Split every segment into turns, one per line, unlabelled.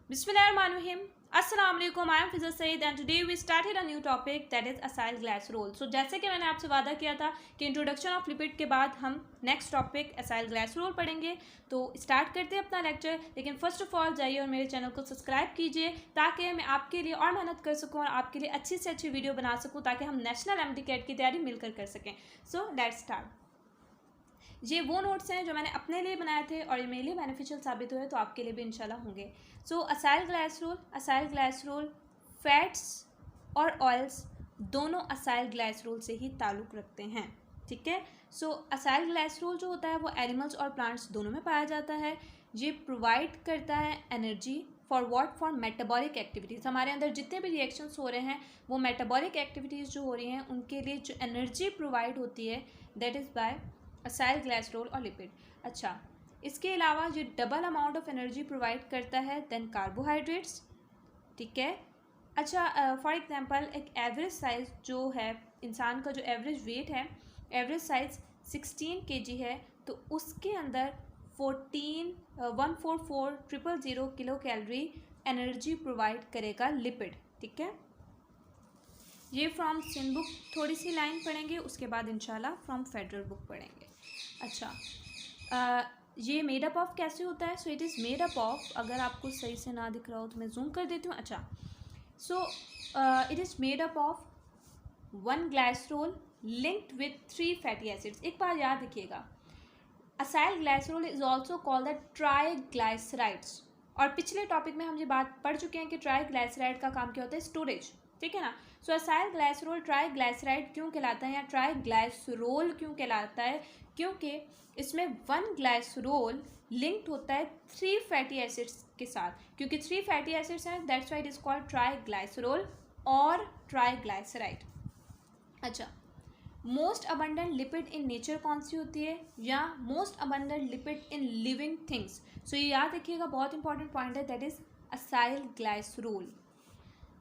Bismillahirrahmanirrahim. Assalamu alaikum. I am Fiza Saeed and today we started a new topic that is acyl glycerol. So जैसे कि मैंने आपसे वादा किया था कि इंट्रोडक्शन ऑफ लिपिड के बाद हम नेक्स्ट टॉपिक acyl glycerol पढ़ेंगे, तो स्टार्ट करते हैं अपना लेक्चर। लेकिन फर्स्ट ऑफ ऑल जाइए और मेरे चैनल को सब्सक्राइब कीजिए ताकि मैं आपके लिए और मेहनत कर सकूँ और आपके लिए अच्छी से अच्छी वीडियो बना सकूँ ताकि हम नेशनल MD कैट की तैयारी मिलकर कर सकें। So let's start. ये वो नोट्स हैं जो मैंने अपने लिए बनाए थे और ये मेरे लिए बेनिफिशियल साबित हुए तो आपके लिए भी इंशाल्लाह होंगे। सो असाइल ग्लाइसरोल फैट्स और ऑयल्स दोनों असाइल ग्लाइसरोल से ही ताल्लुक़ रखते हैं, ठीक है। सो असाइल ग्लाइसरोल जो होता है वो एनिमल्स और प्लांट्स दोनों में पाया जाता है। ये प्रोवाइड करता है एनर्जी फॉर मेटाबॉलिक एक्टिविटीज़। हमारे अंदर जितने भी रिएक्शंस हो रहे हैं वो मेटाबॉलिक एक्टिविटीज़ जो हो रही हैं उनके लिए जो एनर्जी प्रोवाइड होती है that is by acyl glycerol और लिपिड। अच्छा, इसके अलावा ये double amount of energy provide करता है देन कार्बोहाइड्रेट्स, ठीक है। अच्छा, फॉर एग्जांपल एक एवरेज साइज़ जो है इंसान का, जो एवरेज वेट है, एवरेज साइज़ 16 kg है, तो उसके अंदर 144,000 किलो कैलोरी एनर्जी प्रोवाइड करेगा लिपिड, ठीक है। ये फ्रॉम सिन बुक थोड़ी सी लाइन पढ़ेंगे, उसके बाद इंशाल्लाह फ्रॉम फेडरल बुक पढ़ेंगे। अच्छा, ये मेड अप ऑफ कैसे होता है? So it is made up of, अगर आपको सही से ना दिख रहा हो तो मैं जूम कर देती हूँ। अच्छा, so it is made up of 1 glycerol linked with 3 fatty acids. एक बार याद रखिएगा, acyl glycerol is also called the triglycerides. और पिछले टॉपिक में हम ये बात पढ़ चुके हैं कि ट्राइग्लाइसराइड का काम क्या होता है? स्टोरेज, ठीक है ना। सो असाइल ग्लाइसरोल ट्राइग्लाइसराइड क्यों कहलाता है या ट्राइग्लाइसरोल क्यों कहलाता है? क्योंकि इसमें 1 ग्लाइसरोल लिंक्ड होता है 3 फैटी एसिड्स के साथ। क्योंकि 3 फैटी एसिड्स हैं, that's why it is called triglycerol और ट्राइग्लाइसराइड। अच्छा, most abundant lipid in nature कौन सी होती है, या most abundant lipid in living things? So ये याद रखिएगा, बहुत इंपॉर्टेंट पॉइंट है, दैट इज असाइल ग्लाइसरोल।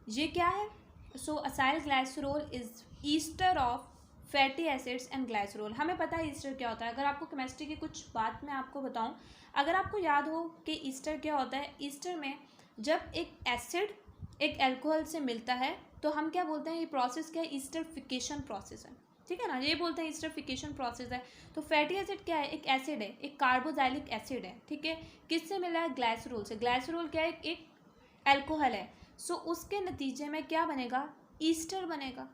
ये क्या है? So acyl glycerol is ester of fatty acids and glycerol. हमें पता है ईस्टर क्या होता है। अगर आपको केमिस्ट्री की कुछ बात मैं आपको बताऊं, अगर आपको याद हो कि ईस्टर क्या होता है, ईस्टर में जब एक एसिड एक अल्कोहल से मिलता है तो हम क्या बोलते हैं? ये प्रोसेस क्या है? ईस्टरफिकेशन प्रोसेस है, ठीक है ना। ये बोलते हैं ईस्टरफिकेशन प्रोसेस है। तो फैटी एसिड क्या है? एक एसिड है, एक कार्बोजाइलिक एसिड है, ठीक है। किससे मिला है? ग्लाइसरोल से। ग्लाइसरोल क्या है? एक अल्कोहल है। सो उसके नतीजे में क्या बनेगा? ईस्टर बनेगा,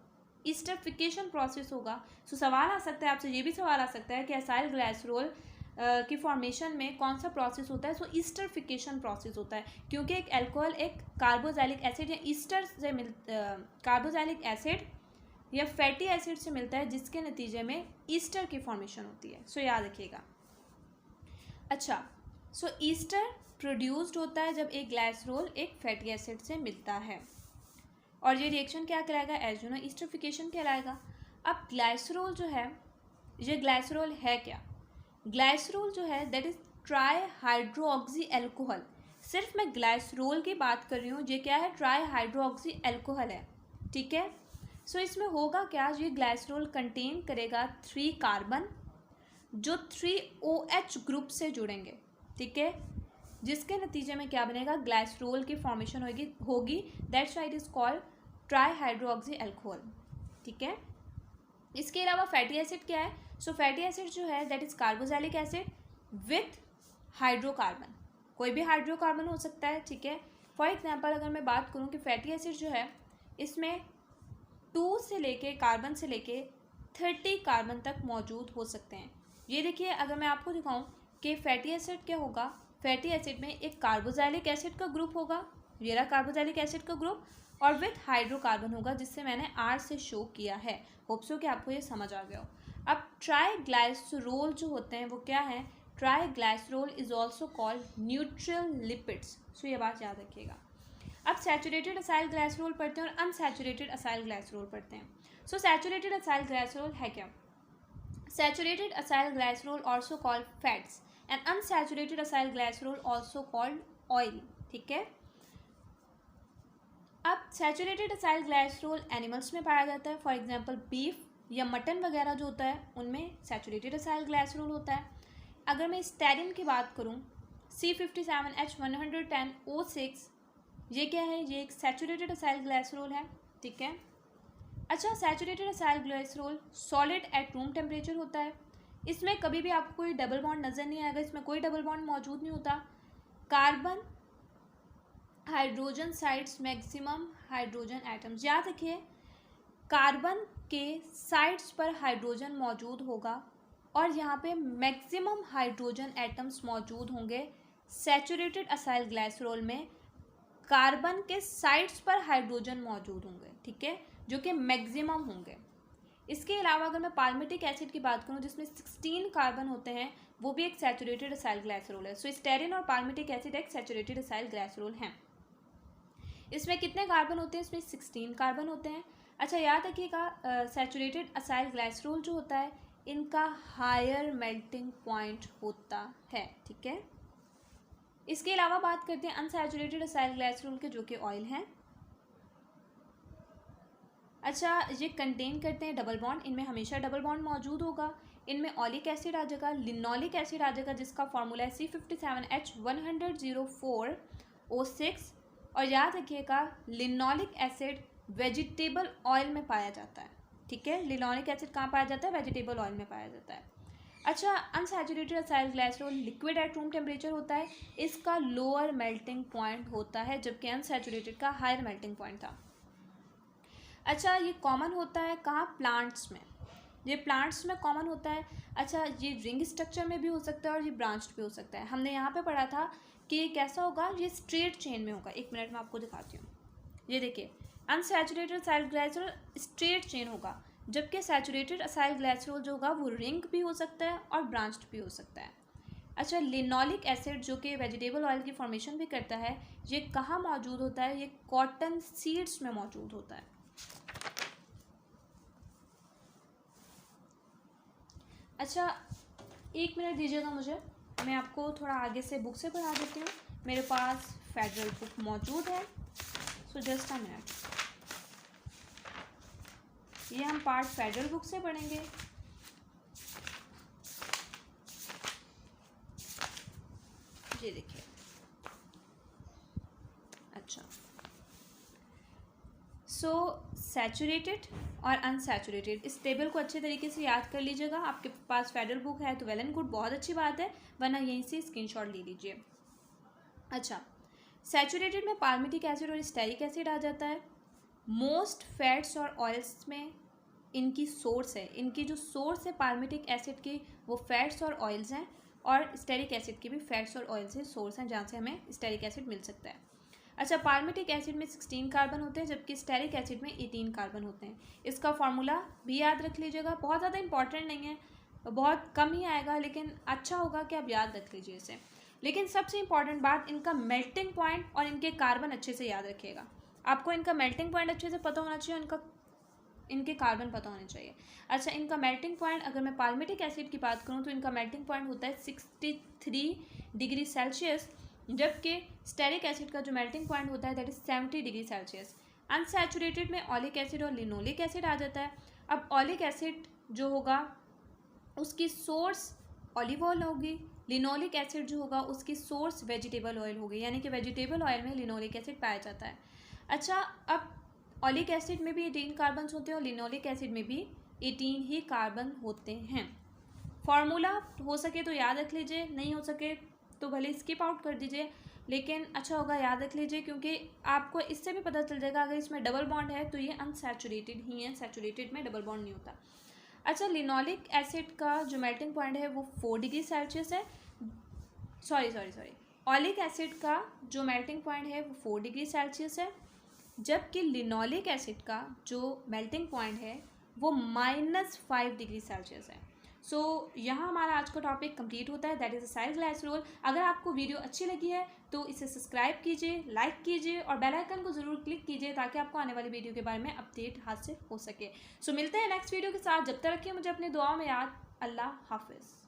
ईस्टरफिकेशन प्रोसेस होगा। सो सवाल आ सकता है आपसे, ये भी सवाल आ सकता है कि असाइल ग्लाइसरोल की फॉर्मेशन में कौन सा प्रोसेस होता है? सो ईस्टरफिकेशन प्रोसेस होता है, क्योंकि एक अल्कोहल एक कार्बोजाइलिक एसिड या ईस्टर से कार्बोजाइलिक एसिड या फैटी एसिड से मिलता है, जिसके नतीजे में ईस्टर की फॉर्मेशन होती है। सो याद रखिएगा। अच्छा, सो ईस्टर प्रोड्यूस्ड होता है जब एक ग्लाइसरोल एक फैटी एसिड से मिलता है, और ये रिएक्शन क्या कहलाएगा? एज यू नो, ईस्टरफिकेशन कहलाएगा। अब ग्लाइसरोल जो है, ये ग्लाइसरोल है क्या? ग्लाइसरोल जो है that is try hydroxy alcohol. सिर्फ मैं ग्लाइसरोल की बात कर रही हूँ। ये क्या है? ट्राई हाइड्रोक्सी एल्कोहल है, ठीक है। सो इसमें होगा क्या? ये ग्लाइसरोल कंटेन करेगा 3 कार्बन जो 3 OH ग्रुप से जुड़ेंगे, ठीक है, जिसके नतीजे में क्या बनेगा? ग्लाइसरोल की फॉर्मेशन होगी। That's why it is called try hydroxy alcohol, ठीक है। इसके अलावा फैटी एसिड क्या है? सो फैटी एसिड जो है that is carboxylic acid with hydrocarbon. कोई भी हाइड्रोकार्बन हो सकता है, ठीक है। फॉर एग्जाम्पल अगर मैं बात करूँ कि फैटी एसिड जो है इसमें 2 से लेके कार्बन से लेके 30 कार्बन तक मौजूद हो सकते हैं। ये देखिए, अगर मैं आपको दिखाऊं कि फैटी एसिड क्या होगा, फैटी एसिड में एक कार्बोजाइलिक एसिड का ग्रुप होगा, ये रहा कार्बोजाइलिक एसिड का ग्रुप, और विथ हाइड्रोकार्बन होगा, जिससे मैंने R से शो किया है। होप सो कि आपको ये समझ आ गया हो। अब ट्राइग्लाइसरोल जो होते हैं वो क्या है? Triglycerol is also called neutral lipids. So ये बात याद रखिएगा। अब सैचुरेटेड असाइल ग्लाइसरोल पढ़ते हैं और अनसैचुरेटेड असाइल ग्लाइसरोल पढ़ते हैं। सो सैचुरेटेड असाइल ग्लाइसरोल है क्या? Saturated acyl glycerol also called fats and unsaturated acyl glycerol also called oil, ठीक है। अब सैचुरेटेड असाइल ग्लाइसरोल एनिमल्स में पाया जाता है। फॉर एग्जांपल बीफ या मटन वगैरह जो होता है उनमें सैचुरेटेड असाइल ग्लाइसरोल होता है। अगर मैं स्टेरिन की बात करूँ, C57H110O6 ये क्या है, ये एक सैचुरेटेड असाइल ग्लाइसरॉल है, ठीक है। अच्छा, saturated acyl glycerol solid at room temperature होता है। इसमें कभी भी आपको कोई डबल बॉन्ड नज़र नहीं आएगा, इसमें कोई डबल बॉन्ड मौजूद नहीं होता। Carbon hydrogen sides maximum hydrogen atoms, याद रखिए कार्बन के साइड्स पर हाइड्रोजन मौजूद होगा और यहाँ पे मैक्सिमम हाइड्रोजन एटम्स मौजूद होंगे। सैचुरेटेड असाइल ग्लाइसरॉल में कार्बन के साइड्स पर हाइड्रोजन मौजूद होंगे, ठीक है, जो कि मैक्सिमम होंगे। इसके अलावा अगर मैं पाल्मिटिक एसिड की बात करूँ जिसमें 16 कार्बन होते हैं, वो भी एक सैचुरेटेड असाइल ग्लाइसरॉल है। सो स्टेरिन और पाल्मिटिक एसिड एक सैचुरेटेड असाइल ग्लाइसरॉल हैं। इसमें कितने कार्बन होते हैं, इसमें 16 कार्बन होते हैं। अच्छा, याद रखिएगा सैचुरेटेड असाइल ग्लाइसरॉल जो होता है इनका हायर मेल्टिंग पॉइंट होता है, ठीक है। इसके अलावा बात करते हैं अनसैचुरेटेड असाइल ग्लाइसरॉल के, जो कि ऑयल हैं। अच्छा, ये कंटेन करते हैं डबल बॉन्ड, इनमें हमेशा डबल बॉन्ड मौजूद होगा। इनमें ऑलिक एसिड आ जाएगा, लिनोलिक एसिड आ जाएगा, जिसका फॉर्मूला है C57H104O6। और याद रखिएगा लिनोलिक एसिड वेजिटेबल ऑयल में पाया जाता है, ठीक है। लिनोलिक एसिड कहाँ पाया जाता है, वेजिटेबल ऑयल में पाया जाता है। अच्छा, unsaturated acyl glycerol liquid at room temperature होता है, इसका लोअर मेल्टिंग पॉइंट होता है, जबकि अनसैचुरेटेड का हायर मेल्टिंग पॉइंट था। अच्छा, ये कॉमन होता है कहाँ, प्लांट्स में, ये प्लांट्स में कॉमन होता है। अच्छा, ये रिंग स्ट्रक्चर में भी हो सकता है और ये ब्रांच्ड भी हो सकता है। हमने यहाँ पे पढ़ा था कि ये कैसा होगा, ये स्ट्रेट चेन में होगा। एक मिनट में आपको दिखाती हूँ, ये देखिए unsaturated acyl glycerol straight chain होगा, जबकि सैचुरेटेड असाइल ग्लाइसरॉल जो होगा वो रिंग भी हो सकता है और ब्रांच्ड भी हो सकता है। अच्छा, लिनोलिक एसिड जो कि वेजिटेबल ऑयल की फॉर्मेशन भी करता है, ये कहाँ मौजूद होता है, ये कॉटन सीड्स में मौजूद होता है। अच्छा, एक मिनट दीजिएगा मुझे, मैं आपको थोड़ा आगे से बुक से पढ़ा देती हूँ। मेरे पास फेडरल बुक मौजूद है, सो जस्ट अ मिनट। ये हम पार्ट फेडरल बुक से पढ़ेंगे। ये देखिए, अच्छा, सो सैचुरेटेड और अनसैचुरेटेड, इस टेबल को अच्छे तरीके से याद कर लीजिएगा। आपके पास फेडरल बुक है तो वेल एंड गुड, बहुत अच्छी बात है, वरना यहीं से स्क्रीनशॉट ले लीजिए। अच्छा, सैचुरेटेड में पाल्मिटिक एसिड और स्टेरिक एसिड आ जाता है। मोस्ट फैट्स और ऑयल्स में इनकी सोर्स है, इनकी जो सोर्स है पाल्मिटिक एसिड की वो फैट्स और ऑयल्स हैं, और स्टेरिक एसिड की भी फैट्स और ऑयल से सोर्स हैं जहाँ से हमें स्टेरिक एसिड मिल सकता है। अच्छा, पाल्मिटिक एसिड में 16 कार्बन होते हैं, जबकि स्टेरिक एसिड में 18 कार्बन होते हैं। इसका फॉर्मूला भी याद रख लीजिएगा, बहुत ज़्यादा इंपॉर्टेंट नहीं है, बहुत कम ही आएगा, लेकिन अच्छा होगा कि आप याद रख लीजिए इसे। लेकिन सबसे इंपॉर्टेंट बात, इनका मेल्टिंग पॉइंट और इनके कार्बन अच्छे से याद रखिएगा। आपको इनका मेल्टिंग पॉइंट अच्छे से पता होना चाहिए, इनके कार्बन पता होने चाहिए। अच्छा, इनका मेल्टिंग पॉइंट, अगर मैं पाल्मिटिक एसिड की बात करूँ तो इनका मेल्टिंग पॉइंट होता है 63 डिग्री सेल्सियस, जबकि स्टेरिक एसिड का जो मेल्टिंग पॉइंट होता है that is 70 degree Celsius. Unsaturated में ऑलिक एसिड और लिनोलिक एसिड आ जाता है। अब ऑलिक एसिड जो होगा उसकी सोर्स ऑलिव ऑयल होगी, लिनोलिक एसिड जो होगा उसकी सोर्स वेजिटेबल ऑयल होगी, यानी कि वेजिटेबल ऑयल में लिनोलिक एसिड पाया जाता है। अच्छा, अब ऑलिक एसिड में भी 18 कार्बन होते हैं और लिनोलिक एसिड में भी 18 ही कार्बन होते हैं। फॉर्मूला हो सके तो याद रख लीजिए, नहीं हो सके तो भले स्किप आउट कर दीजिए, लेकिन अच्छा होगा याद रख लीजिए, क्योंकि आपको इससे भी पता चल जाएगा अगर इसमें डबल बॉन्ड है तो ये अनसैचुरेटेड ही है, सैचुरेटेड में डबल बॉन्ड नहीं होता। अच्छा, लिनोलिक एसिड का जो मेल्टिंग पॉइंट है वो 4 डिग्री सेल्सियस है, सॉरी ऑलिक एसिड का जो मेल्टिंग पॉइंट है वो 4 डिग्री सेल्सियस है, जबकि लिनोलिक एसिड का जो मेल्टिंग पॉइंट है वो -5 डिग्री सेल्सियस है। सो यहाँ हमारा आज का टॉपिक कंप्लीट होता है, दैट इज़ असाइल ग्लाइसरॉल। अगर आपको वीडियो अच्छी लगी है तो इसे सब्सक्राइब कीजिए, लाइक कीजिए और बेल आइकन को ज़रूर क्लिक कीजिए ताकि आपको आने वाली वीडियो के बारे में अपडेट हासिल हो सके। सो मिलते हैं नेक्स्ट वीडियो के साथ, जब तक रखिए मुझे अपनी दुआओं में याद। अल्लाह हाफिज़।